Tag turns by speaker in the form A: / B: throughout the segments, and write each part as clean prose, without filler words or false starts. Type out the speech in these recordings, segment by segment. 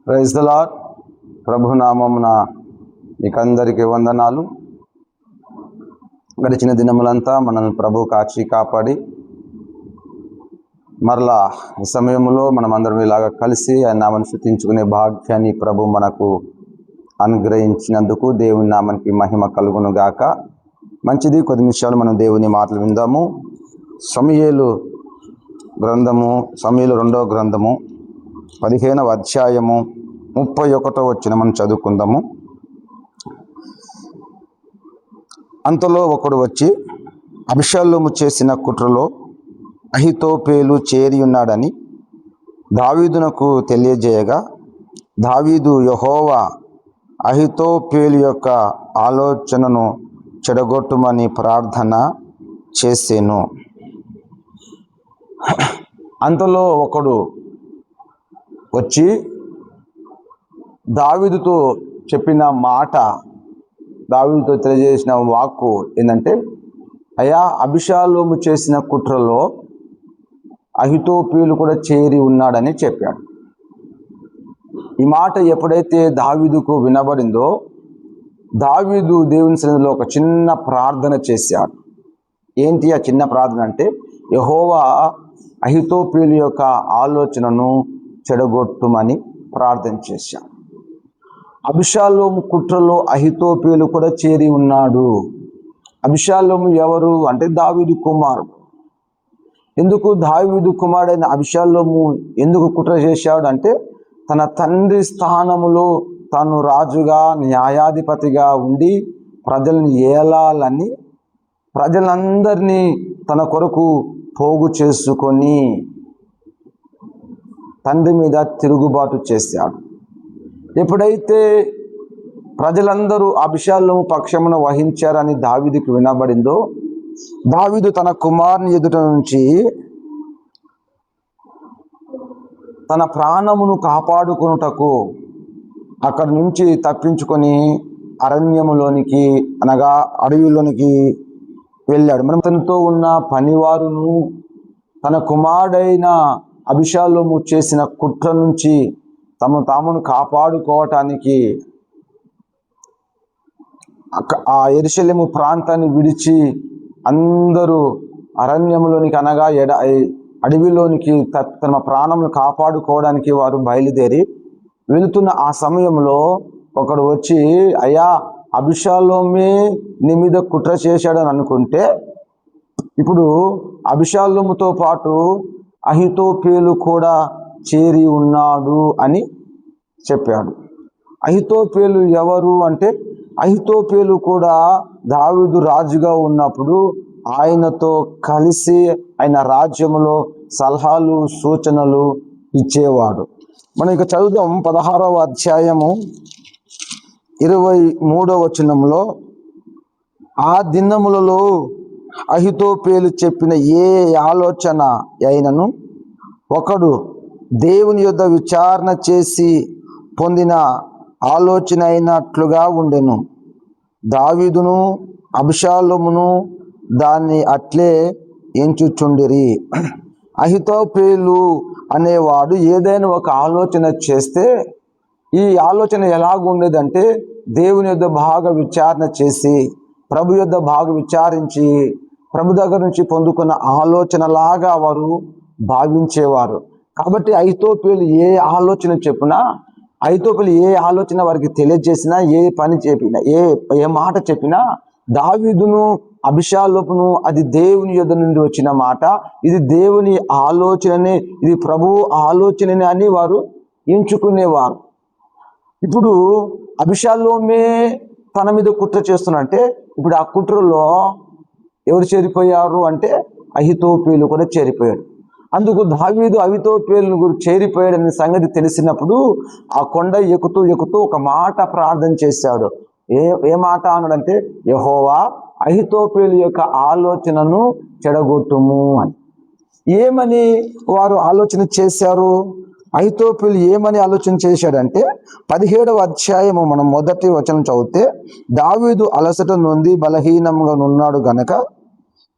A: Praise the lord. ప్రభునామమున మీకందరికీ వందనాలు. గడిచిన దినములంతా మనల్ని ప్రభు కాచి కాపాడి మరలా ఈ సమయంలో మనం అందరం ఇలాగా కలిసి ఆయన నామాన్ని స్తుతించుకునే భాగ్యాన్ని ప్రభు మనకు అనుగ్రహించినందుకు దేవుని నామానికి మహిమ కలుగును గాక. మంచిది, కొద్ది నిమిషాలు మనం దేవుని మాటలు విందాము. సమూయేలు 2వ గ్రంథము 15వ అధ్యాయము 31వ వచనం మనం చదువుకుందాము. అంతలో ఒకడు వచ్చి అబీషాలోము చేసిన కుట్రలో అహీతోపెలు చేరి ఉన్నాడని దావీదునకు తెలియజేయగా, దావీదు యెహోవా అహీతోపెలు యొక్క ఆలోచనను చెడగొట్టుమని ప్రార్థన చేసెను. అంతలో ఒకడు వచ్చి దావీదుతో చెప్పిన మాట, దావీదుతో తెలియజేసిన వాక్కు ఏంటంటే, అయ్యా, అబీషాలోము చేసిన కుట్రలో అహీతోపెలు కూడా చేరి ఉన్నాడని చెప్పాడు. ఈ మాట ఎప్పుడైతే దావీదుకు వినబడిందో, దావీదు దేవుని సన్నిధిలో ఒక చిన్న ప్రార్థన చేశాడు. ఏంటి ఆ చిన్న ప్రార్థన అంటే, యెహోవా అహీతోపెలు యొక్క ఆలోచనను చెడగొట్టుమని ప్రార్థన చేశాడు. అబీషాలోము కుట్రలో అహీతోపెలు కూడా చేరి ఉన్నాడు. అబీషాలోము ఎవరు అంటే దావీదు కుమారుడు. ఎందుకు దావీదు కుమారుడైన అబీషాలోము ఎందుకు కుట్ర చేశాడు అంటే, తన తండ్రి స్థానములో తాను రాజుగా న్యాయాధిపతిగా ఉండి ప్రజలను ఏలాలని, ప్రజలందరినీ తన కొరకు పోగు చేసుకొని తండ్రి మీద తిరుగుబాటు చేశాడు. ఎప్పుడైతే ప్రజలందరూ అబీషాలోము పక్షమున వహించారని దావీదుకు వినబడిందో, దావీదు తన కుమారుని ఎదుట నుంచి తన ప్రాణమును కాపాడుకొనుటకు అక్కడి నుంచి తప్పించుకొని అరణ్యములోనికి అనగా అడవిలోనికి వెళ్ళాడు. మనం తనతో ఉన్న పనివారును తన కుమారుడైన అబీషాలోము చేసిన కుట్ర నుంచి తామును కాపాడుకోవటానికి ఆ యెరూషలేము ప్రాంతాన్ని విడిచి అందరూ అరణ్యములోనికి అనగా అడవిలోనికి తమ ప్రాణమును కాపాడుకోవడానికి వారు బయలుదేరి వెళుతున్న ఆ సమయంలో ఒకడు వచ్చి, అయ్యా, అబీషాలోమే నీ మీద కుట్ర చేశాడని అనుకుంటే, ఇప్పుడు అబీషాలోముతో పాటు అహీతోపెలు కూడా చేరి ఉన్నాడు అని చెప్పాడు. అహీతోపెలు ఎవరు అంటే, అహీతోపెలు కూడా దావీదు రాజుగా ఉన్నప్పుడు ఆయనతో కలిసి ఆయన రాజ్యములో సలహాలు సూచనలు ఇచ్చేవాడు. మనం ఇక చదువుదాం. 16వ అధ్యాయము 23వ వచనంలో, ఆ దినములలో అహీతోపెలు చెప్పిన ఏ ఆలోచన అయినను ఒకడు దేవుని యొద్ద విచారణ చేసి పొందిన ఆలోచన అయినట్లుగా ఉండెను. దావీదును అబీషాలోమును దాన్ని అట్లే ఎంచుచుండిరి. అహీతోపెలు అనేవాడు ఏదైనా ఒక ఆలోచన చేస్తే, ఈ ఆలోచన ఎలాగుండేదంటే, దేవుని యొద్ద బాగా విచారణ చేసి ప్రభు యొద్ద బాగా విచారించి ప్రభు దగ్గర నుంచి పొందుకున్న ఆలోచనలాగా వారు భావించేవారు. కాబట్టి అహీతోపెలు ఏ ఆలోచన చెప్పినా, అహీతోపెలు ఏ ఆలోచన వారికి తెలియజేసినా, ఏ పని చెప్పినా, ఏ మాట చెప్పినా, దావీదును అబీషాలోమును అది దేవుని యొద్ద నుండి వచ్చిన మాట, ఇది దేవుని ఆలోచననే, ఇది ప్రభువు ఆలోచననే అని వారు ఎంచుకునేవారు. ఇప్పుడు అబీషాలోమే తన మీద కుట్ర చేస్తున్నట్టే, ఇప్పుడు ఆ కుట్రలో ఎవరు చేరిపోయారు అంటే అహీతోపెలు కూడా చేరిపోయాడు. అందుకు దావీదు అహీతోపెలు చేరిపోయాడనే సంగతి తెలిసినప్పుడు ఆ కొండ ఎక్కుతూ ఒక మాట ప్రార్థన చేశాడు. ఏ మాట అన్నాడంటే, యెహోవా అహీతోపెలు యొక్క ఆలోచనను చెడగొట్టుము అని. ఏమని వారు ఆలోచన చేశారు? అహీతోపెలు ఏమని ఆలోచన చేశాడంటే, 17వ అధ్యాయము మనం మొదటి వచనం చదివితే, దావీదు అలసట నొంది బలహీనంగా ఉన్నాడు గనక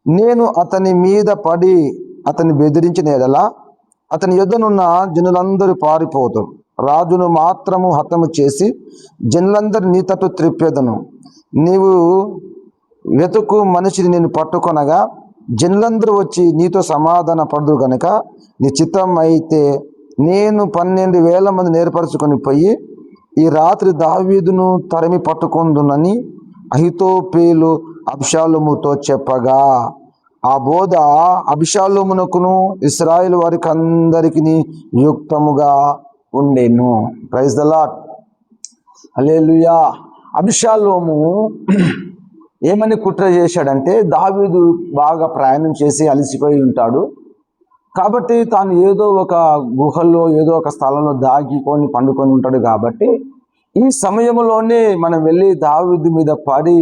A: నేను అతని మీద పడి అతన్ని బెదిరించిన ఎడల అతని యొద్దనున్న జనులందరూ పారిపోతారు. రాజును మాత్రము హతము చేసి జనులందరి నీ తట్టు త్రిప్పేదను. నీవు వెతుకు మనిషిని నేను పట్టుకొనగా జనులందరూ వచ్చి నీతో సమాధాన పడదు గనుక నీ చిత్తం అయితే నేను 12,000 మంది ఏర్పరచుకొని పోయి ఈ రాత్రి దావీదును తరిమి పట్టుకొందునని అహీతోపెలు అబ్షాలోముతో చెప్పగా ఆ బోధ అబ్షాలోమునకును ఇశ్రాయేలు వారికి అందరికి యుక్తముగా ఉండెను. Praise the Lord. హల్లెలూయా. అబ్షాలోము ఏమని కుట్ర చేశాడంటే, దావీదు బాగా ప్రయాణం చేసి అలసిపోయి ఉంటాడు కాబట్టి తాను ఏదో ఒక గుహల్లో ఏదో ఒక స్థలంలో దాగికొని పండుకొని ఉంటాడు కాబట్టి ఈ సమయంలోనే మనం వెళ్ళి దావీదు మీద పడి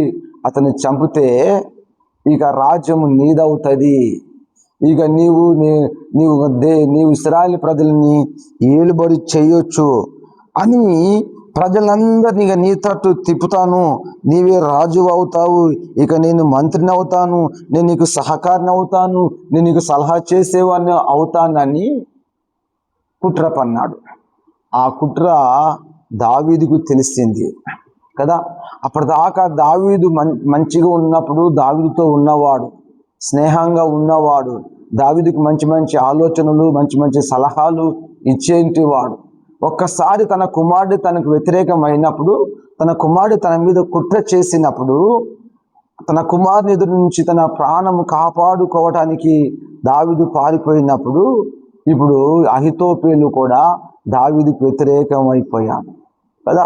A: అతన్ని చంపితే ఇక రాజ్యము నీదవుతుంది, ఇక నీవు ఇశ్రాయేలు ప్రజల్ని ఏలుబడి చేయొచ్చు అని ప్రజలందరినీ ఇక నీ తట్టు తిప్పుతాను, నీవే రాజు అవుతావు, ఇక నేను మంత్రిని అవుతాను, నేను నీకు సహకారిని అవుతాను, నేను నీకు సలహా చేసేవాడిని అవుతానని కుట్ర పన్నాడు. ఆ కుట్ర దావీదుకు తెలిసింది కదా. అప్పటిదాకా దావీదు మంచిగా ఉన్నప్పుడు, దావీదుతో ఉన్నవాడు, స్నేహంగా ఉన్నవాడు, దావీదుకు మంచి మంచి ఆలోచనలు మంచి మంచి సలహాలు ఇచ్చేంటి వాడు. ఒక్కసారి తన కుమారుడు తనకు వ్యతిరేకమైనప్పుడు, తన కుమారుడు తన మీద కుట్ర చేసినప్పుడు, తన కుమారుని ఎదురు నుంచి తన ప్రాణము కాపాడుకోవడానికి దావీదు పారిపోయినప్పుడు ఇప్పుడు అహీతోపెలు కూడా దావీదుకు వ్యతిరేకమైపోయాడు కదా.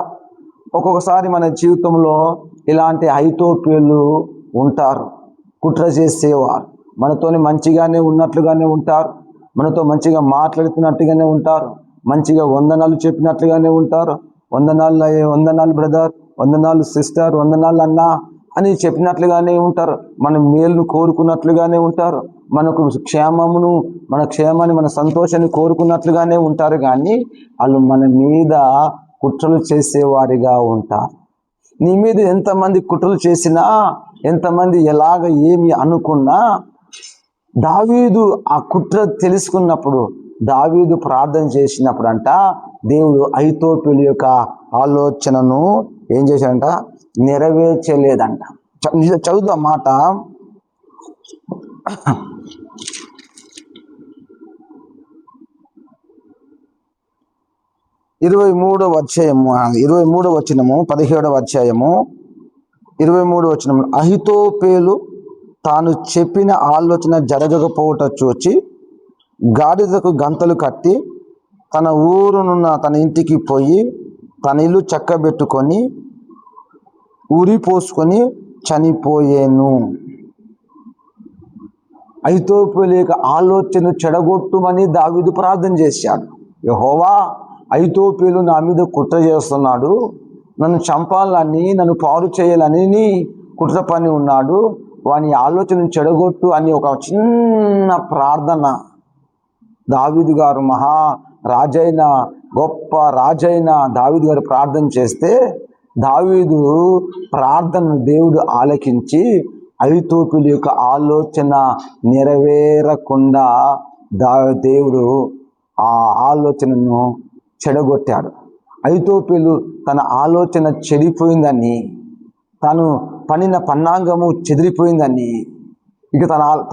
A: ఒక్కొక్కసారి మన జీవితంలో ఇలాంటి అహీతోపెలు ఉంటారు, కుట్ర చేసేవారు. మనతోని మంచిగానే ఉన్నట్లుగానే ఉంటారు, మనతో మంచిగా మాట్లాడుతున్నట్టుగానే ఉంటారు, మంచిగా వందనాలు చెప్పినట్లుగానే ఉంటారు, వందనాలు బ్రదర్, వందనాలు సిస్టర్, వందనాలు అన్నా అని చెప్పినట్లుగానే ఉంటారు, మన మేలును కోరుకున్నట్లుగానే ఉంటారు, మన క్షేమాన్ని మన సంతోషాన్ని కోరుకున్నట్లుగానే ఉంటారు. కానీ వాళ్ళు మన మీద కుట్రలు చేసేవారిగా ఉంటారు. నీ మీద ఎంతమంది కుట్రలు చేసినా, ఎంతమంది ఏమి అనుకున్నా, దావీదు ఆ కుట్ర తెలుసుకున్నప్పుడు, దావీదు ప్రార్థన చేసినప్పుడు అంట దేవుడు అహీతోపెలు యొక్క ఆలోచనను ఏం చేశాడంట, నెరవేర్చలేదంట. చదువుదాం మాట. 23వ అధ్యాయము 23వ వచనము, 17వ అధ్యాయము 23వ వచనము. అహీతోపెలు తాను చెప్పిన ఆలోచన జరగకపోవట చూచి గాడిదకు గంతలు కట్టి తన ఊరునున్న తన ఇంటికి పోయి తన ఇల్లు చక్కబెట్టుకొని ఉరి పోసుకొని చనిపోయేను. అహీతోపెలు యొక్క ఆలోచన చెడగొట్టుమని దావీదు ప్రార్థన చేశాడు. యెహోవా, అహీతోపెలు నా మీద కుట్ర చేస్తున్నాడు, నన్ను చంపాలని, నన్ను పాడు చేయాలని కుట్ర పని ఉన్నాడు, వాని ఆలోచన చెడగొట్టు అని ఒక చిన్న ప్రార్థన దావీదు గారు, గొప్ప రాజైన దావీదు గారు ప్రార్థన చేస్తే, దావీదు ప్రార్థనను దేవుడు ఆలకించి అహీతోపెలు యొక్క ఆలోచన నెరవేరకుండా దేవుడు ఆ ఆలోచనను చెడగొట్టాడు. అహీతోపెలు తన ఆలోచన చెడిపోయిందని, తను పన్నిన పన్నాంగము చెదిరిపోయిందని, ఇక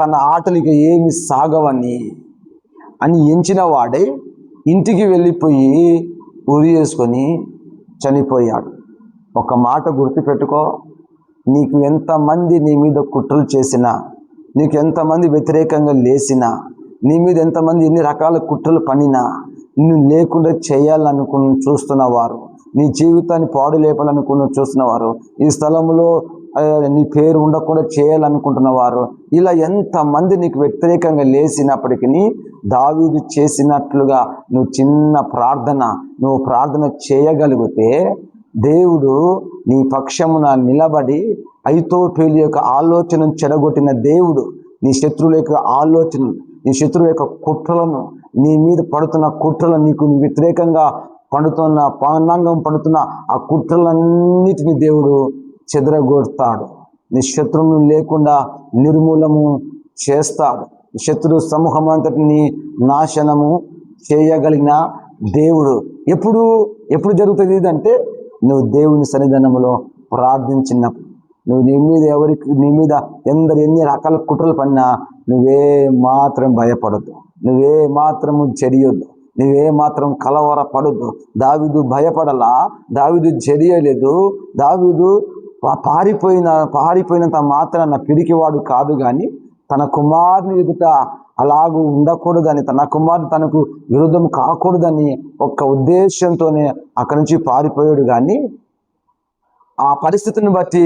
A: తన ఆటలు ఇక ఏమి సాగవని అని ఎంచిన వాడే ఇంటికి వెళ్ళిపోయి ఉరి వేసుకొని చనిపోయాడు. ఒక మాట గుర్తుపెట్టుకో, నీకు ఎంతమంది నీ మీద కుట్రలు చేసినా, నీకు ఎంతమంది వ్యతిరేకంగా లేసినా, నీ మీద ఎంతమంది ఎన్ని రకాల కుట్రలు పనినా, నిన్ను లేకుండా చేయాలనుకుని చూస్తున్నవారు, నీ జీవితాన్ని పాడు లేపాలనుకుని చూస్తున్నవారు, ఈ స్థలంలో నీ పేరు ఉండకుండా చేయాలనుకుంటున్నవారు, ఇలా ఎంతమంది నీకు వ్యతిరేకంగా లేచినప్పటికీ దావీదు చేసినట్లుగా నువ్వు ప్రార్థన చేయగలిగితే దేవుడు నీ పక్షమున నిలబడి అహీతోపెలు యొక్క ఆలోచనను చెడగొట్టిన దేవుడు నీ శత్రువుల యొక్క ఆలోచనలు, నీ శత్రువుల యొక్క కుట్రలను, నీ మీద పడుతున్న కుట్రలను, నీకు వ్యతిరేకంగా పన్నాంగం పడుతున్న ఆ కుట్రలన్నిటిని దేవుడు చెదరగొడతాడు. నీ శత్రువును లేకుండా నిర్మూలము చేస్తాడు. శత్రు సమూహం అంతటిని నాశనము చేయగలిగిన దేవుడు ఎప్పుడు జరుగుతుంది ఇదంటే నువ్వు దేవుని సన్నిధానంలో ప్రార్థించినప్పుడు. నువ్వు నీ మీద ఎన్ని రకాల కుట్రలు పడినా నువ్వే మాత్రం భయపడద్దు, నువ్వే మాత్రము చెరియొద్దు, నువ్వే మాత్రం కలవరపడద్దు. దావీదు భయపడలా, దావీదు చెరియలేదు. దావీదు పారిపోయినంత మాత్రాన పిరికివాడు కాదు, కానీ తన కుమారుని ఎదుట అలాగూ ఉండకూడదని, తన కుమారుడు తనకు విరుద్ధం కాకూడదని ఒక్క ఉద్దేశంతోనే అక్కడి నుంచి పారిపోయాడు. కానీ ఆ పరిస్థితిని బట్టి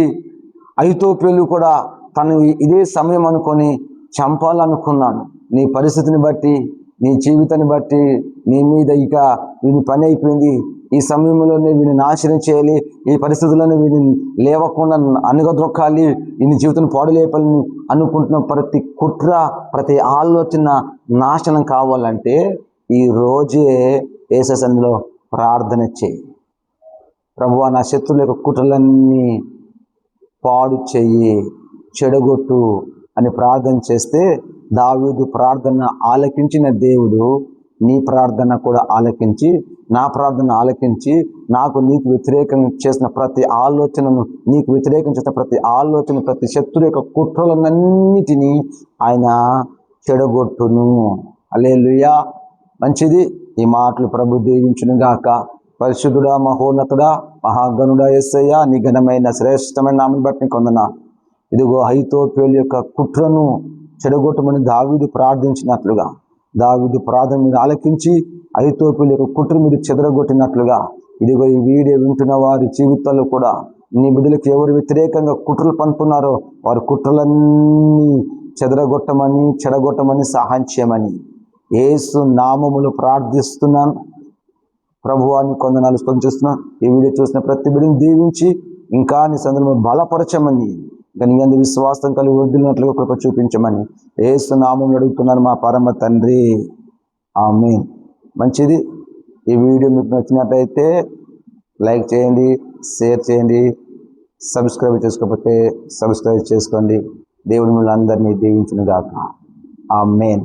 A: అహితోపేలు కూడా తను ఇదే సమయం అనుకొని చంపాలనుకున్నాను. నీ పరిస్థితిని బట్టి, నీ జీవితాన్ని బట్టి నీ మీద ఇక వీని పని అయిపోయింది, ఈ సమయంలోనే వీని నాశనం చేయాలి, ఈ పరిస్థితుల్లోనే వీని లేవకుండా అనుగదొక్కాలి, వీని జీవితం పాడులేపాలని అనుకుంటున్న ప్రతి కుట్ర, ప్రతి ఆలోచన నాశనం కావాలంటే ఈ రోజే యేసు సన్నిధిలో ప్రార్థన చేయి. ప్రభువా, నా శత్రువుల యొక్క కుట్రలన్నీ పాడు చెయ్యి, చెడగొట్టు అని ప్రార్థన చేస్తే దావీదు ప్రార్థన ఆలకించిన దేవుడు నీ ప్రార్థన కూడా ఆలకించి, నా ప్రార్థన ఆలకించి, నీకు వ్యతిరేకంగా చేసిన ప్రతి ఆలోచనను, నీకు వ్యతిరేకంగా చేసిన ప్రతి ఆలోచన, ప్రతి శత్రువు యొక్క కుట్రలన్నిటినీ ఆయన చెడగొట్టును. హల్లెలూయా. మంచిది. ఈ మాటలు ప్రభు దీవించును గాక. పరిశుద్ధుడా, మహోన్నతుడా, మహాగణుడా యేసయ్యా, నీ ఘనమైన శ్రేష్టమైన నామమును బట్టి కొందనాలు. ఇదిగో అహితోపేలు యొక్క కుట్రను చెడగొట్టమని దావీదు ప్రార్థించినట్లుగా, దావీదు ప్రార్థన మీద ఆలకించి అహితోపేలు యొక్క కుట్ర మీద చెదరగొట్టినట్లుగా, ఇదిగో ఈ వీడియో వింటున్న వారి జీవితాల్లో కూడా నీ బిడ్డలకు ఎవరు వ్యతిరేకంగా కుట్రలు పంపుతున్నారో వారి కుట్రలన్నీ చెడగొట్టమని సహాయం చేయమని యేసు నామములో ప్రార్థిస్తున్నాను. ప్రభువాన్ని కొందనాలు స్పందిస్తున్నాను. ఈ వీడియో చూసిన ప్రతి బిడ్డని దీవించి ఇంకా నీ సందర్భంలో బలపరచమని, ఇంకా నీ అందు విశ్వాసం కలిగి వదిలినట్లుగా కృప చూపించమని యేసు నామములో అడుగుతున్నాను మా పరమ తండ్రి. ఆమేన్. మంచిది. ఈ వీడియో మీకు నచ్చినట్లయితే లైక్ చేయండి, షేర్ చేయండి, సబ్స్క్రైబ్ చేసుకోకపోతే సబ్స్క్రైబ్ చేసుకోండి. దేవుని మిమ్మల్ని అందరినీ దీవించును గాక. ఆమేన్.